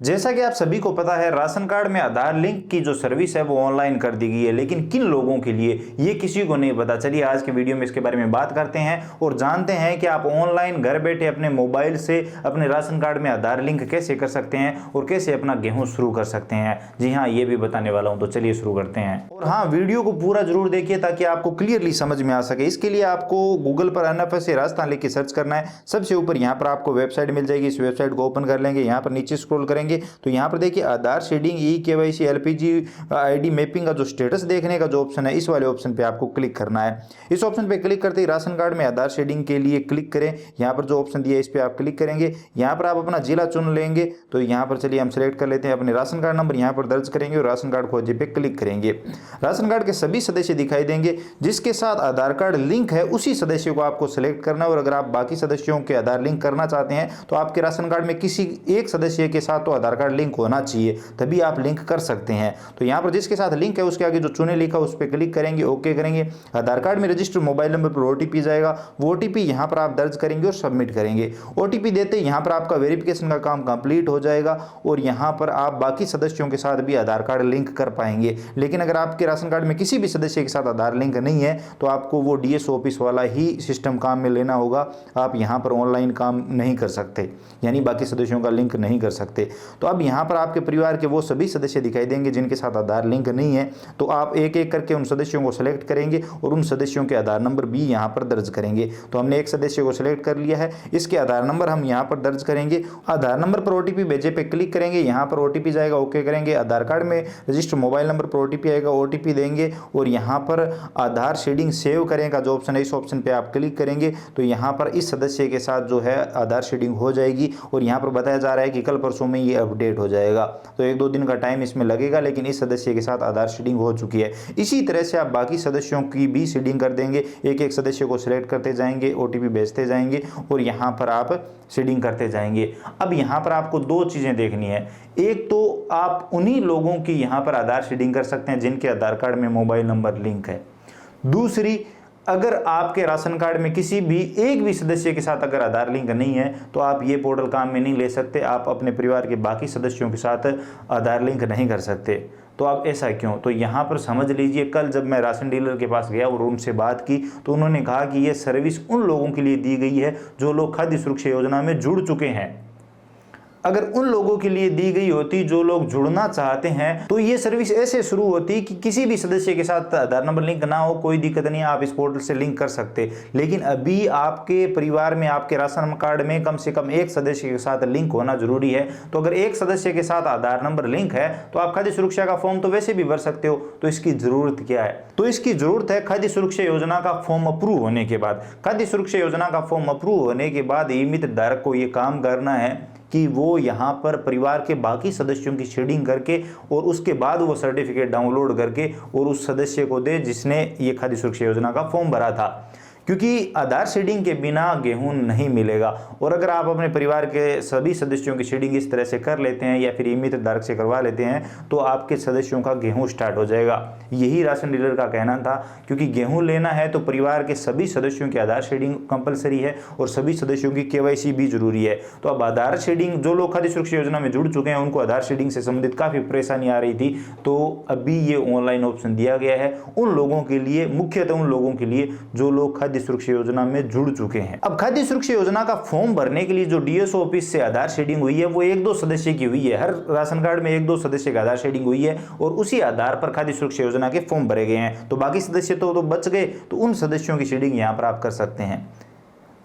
जैसा कि आप सभी को पता है, राशन कार्ड में आधार लिंक की जो सर्विस है वो ऑनलाइन कर दी गई है, लेकिन किन लोगों के लिए ये किसी को नहीं पता। चलिए आज के वीडियो में इसके बारे में बात करते हैं और जानते हैं कि आप ऑनलाइन घर बैठे अपने मोबाइल से अपने राशन कार्ड में आधार लिंक कैसे कर सकते हैं और कैसे अपना गेहूं शुरू कर सकते हैं। जी हाँ, ये भी बताने वाला हूं, तो चलिए शुरू करते हैं। और हाँ, वीडियो को पूरा जरूर देखिए ताकि आपको क्लियरली समझ में आ सके। इसके लिए आपको गूगल पर NFSA राजस्थान लिख के सर्च करना है। सबसे ऊपर यहाँ पर आपको वेबसाइट मिल जाएगी। इस वेबसाइट को ओपन कर लेंगे। यहाँ पर नीचे स्क्रॉल करेंगे तो यहाँ पर देखिए Aadhaar seeding, eKYC, LPG ID mapping का जो स्टेटस देखने का जो ऑप्शन है, इस वाले ऑप्शन पे आपको क्लिक करना है। इस ऑप्शन पे क्लिक करते ही राशन कार्ड में आधार शेडिंग के लिए क्लिक करें। यहाँ पर जो ऑप्शन दिया है इस पे आप क्लिक करेंगे। यहाँ पर आप अपना जिला चुन लेंगे। तो यहाँ पर चलिए हम सेलेक्ट कर लेते हैं। अपने राशन कार्ड नंबर यहाँ पर दर्ज करेंगे और राशन कार्ड खोजे पे क्लिक करेंगे। राशन कार्ड के सभी सदस्य दिखाई देंगे। जिसके साथ आधार कार्ड लिंक है उसी सदस्य को आपको सेलेक्ट करना है। और अगर आप बाकी सदस्यों के आधार लिंक करना चाहते हैं तो आपके राशन कार्ड में किसी एक सदस्य के साथ तो आधार कार्ड लिंक होना चाहिए, तभी आप लिंक कर सकते हैं। तो यहाँ पर जिसके साथ लिंक है उसके आगे जो चुने लिखा उस पर क्लिक करेंगे, ओके करेंगे। आधार कार्ड में रजिस्टर्ड मोबाइल नंबर पर OTP जाएगा। वो OTP यहाँ पर आप दर्ज करेंगे और सबमिट करेंगे। OTP देते ही यहाँ पर आपका वेरिफिकेशन का काम कंप्लीट हो जाएगा और यहाँ पर आप बाकी सदस्यों के साथ भी आधार कार्ड लिंक कर पाएंगे। लेकिन अगर आपके राशन कार्ड में किसी भी सदस्य के साथ आधार लिंक नहीं है तो आपको वो DS ऑफिस वाला ही सिस्टम काम में लेना होगा। आप यहाँ पर ऑनलाइन काम नहीं कर सकते, यानी बाकी सदस्यों का लिंक नहीं कर सकते। तो अब यहाँ पर आपके परिवार के वो सभी सदस्य दिखाई देंगे जिनके साथ आधार लिंक नहीं है। तो आप एक एक करके उन सदस्यों को सिलेक्ट करेंगे और उन सदस्यों के आधार नंबर भी यहाँ पर दर्ज करेंगे। तो हमने एक सदस्य को सिलेक्ट कर लिया है, इसके आधार नंबर हम यहाँ पर दर्ज करेंगे। आधार नंबर पर OTP भेजे पे क्लिक करेंगे। यहाँ पर OTP जाएगा, ओके करेंगे। आधार कार्ड में रजिस्टर्ड मोबाइल नंबर पर OTP आएगा, OTP देंगे और यहाँ पर आधार शेडिंग सेव करें का जो ऑप्शन है इस ऑप्शन पे आप क्लिक करेंगे। तो यहाँ पर इस सदस्य के साथ जो है आधार शेडिंग हो जाएगी और यहाँ पर बताया जा रहा है कि कल परसों में ये अपडेट हो जाएगा। तो 1-2 दिन का टाइम इसमें लगेगा, लेकिन इस सदस्य के साथ आधार शेडिंग हो चुकी है। इसी तरह से आप बाकी सदस्यों की भी शेडिंग कर देंगे। एक एक सदस्य को सिलेक्ट करते जाएंगे, OTP भेजते जाएंगे और यहाँ पर आप शेडिंग करते जाएंगे। अब यहाँ पर आपको 2 चीज़ें देखनी है। एक तो आप उन्हीं लोगों की यहाँ पर आधार शेडिंग कर सकते हैं जिनके आधार कार्ड में मोबाइल नंबर लिंक है। दूसरी, अगर आपके राशन कार्ड में किसी भी एक भी सदस्य के साथ अगर आधार लिंक नहीं है तो आप ये पोर्टल काम में नहीं ले सकते। आप अपने परिवार के बाकी सदस्यों के साथ आधार लिंक नहीं कर सकते। तो आप ऐसा क्यों? तो यहाँ पर समझ लीजिए, कल जब मैं राशन डीलर के पास गया और उनसे बात की तो उन्होंने कहा कि ये सर्विस उन लोगों के लिए दी गई है जो लोग खाद्य सुरक्षा योजना में जुड़ चुके हैं। अगर उन लोगों के लिए दी गई होती जो लोग जुड़ना चाहते हैं तो ये सर्विस ऐसे शुरू होती कि किसी भी सदस्य के साथ आधार नंबर लिंक ना हो, कोई दिक्कत नहीं है, आप इस पोर्टल से लिंक कर सकते। लेकिन अभी आपके परिवार में, आपके राशन कार्ड में कम से कम एक सदस्य के साथ लिंक होना जरूरी है। तो अगर एक सदस्य के साथ आधार नंबर लिंक है तो आप खाद्य सुरक्षा का फॉर्म तो वैसे भी भर सकते हो। तो इसकी जरूरत क्या है? तो इसकी जरूरत है खाद्य सुरक्षा योजना का फॉर्म अप्रूव होने के बाद। खाद्य सुरक्षा योजना का फॉर्म अप्रूव होने के बाद नियमित धारक को ये काम करना है कि वो यहाँ पर परिवार के बाकी सदस्यों की शेडिंग करके और उसके बाद वो सर्टिफिकेट डाउनलोड करके और उस सदस्य को दे जिसने ये खाद्य सुरक्षा योजना का फॉर्म भरा था। क्योंकि आधार शेडिंग के बिना गेहूं नहीं मिलेगा। और अगर आप अपने परिवार के सभी सदस्यों की शेडिंग इस तरह से कर लेते हैं या फिर नियमित धारक से करवा लेते हैं तो आपके सदस्यों का गेहूं स्टार्ट हो जाएगा। यही राशन डीलर का कहना था, क्योंकि गेहूं लेना है तो परिवार के सभी सदस्यों की आधार शेडिंग कंपलसरी है और सभी सदस्यों की KYC भी जरूरी है। तो अब आधार शेडिंग, जो लोग खाद्य सुरक्षा योजना में जुड़ चुके हैं उनको आधार शेडिंग से संबंधित काफ़ी परेशानी आ रही थी, तो अभी ये ऑनलाइन ऑप्शन दिया गया है उन लोगों के लिए, मुख्यतः उन लोगों के लिए जो लोग खाद्य सुरक्षा योजना में जुड़ चुके हैं। अब खाद्य सुरक्षा योजना का फॉर्म भरने के लिए जो DS ऑफिस से आधार शेडिंग हुई है वो 1-2 सदस्य की हुई है। हर राशन कार्ड में 1-2 सदस्य की आधार शेडिंग हुई है और उसी आधार पर खाद्य सुरक्षा योजना के फॉर्म भरे गए हैं। तो बाकी सदस्य तो बच गए, तो उन सदस्यों की शेडिंग यहां पर आप कर सकते हैं।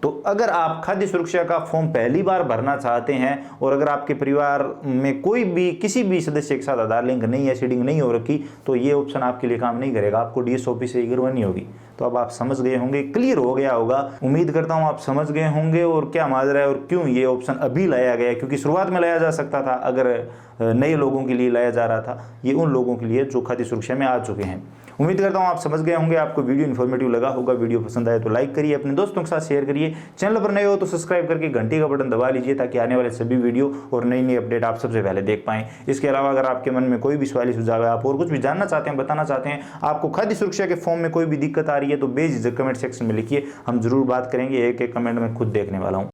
तो अगर आप खाद्य सुरक्षा का फॉर्म पहली बार भरना चाहते हैं और अगर आपके परिवार में कोई भी किसी भी सदस्य के साथ आधार लिंक नहीं है, शेडिंग नहीं हो रखी, तो ये ऑप्शन आपके लिए काम नहीं करेगा। आपको DS ऑफिस से ही करवानी होगी। तो अब आप समझ गए होंगे, क्लियर हो गया होगा। उम्मीद करता हूँ आप समझ गए होंगे और क्या माजरा है और क्यों ये ऑप्शन अभी लाया गया। क्योंकि शुरुआत में लाया जा सकता था, अगर नए लोगों के लिए लाया जा रहा था। ये उन लोगों के लिए जो खाद्य सुरक्षा में आ चुके हैं। उम्मीद करता हूँ आप समझ गए होंगे। आपको वीडियो इन्फॉर्मेटिव लगा होगा। वीडियो पसंद आए तो लाइक करिए, अपने दोस्तों के साथ शेयर करिए। चैनल पर नए हो तो सब्सक्राइब करके घंटी का बटन दबा लीजिए ताकि आने वाले सभी वीडियो और नई नई अपडेट आप सबसे पहले देख पाएं। इसके अलावा अगर आपके मन में कोई भी सवाल सुझाव है, आप और कुछ भी जानना चाहते हैं, बताना चाहते हैं, आपको खाद्य सुरक्षा के फॉर्म में कोई भी दिक्कत आ रही है तो बेझिझक कमेंट सेक्शन में लिखिए। हम जरूर बात करेंगे। एक एक कमेंट में खुद देखने वाला हूँ।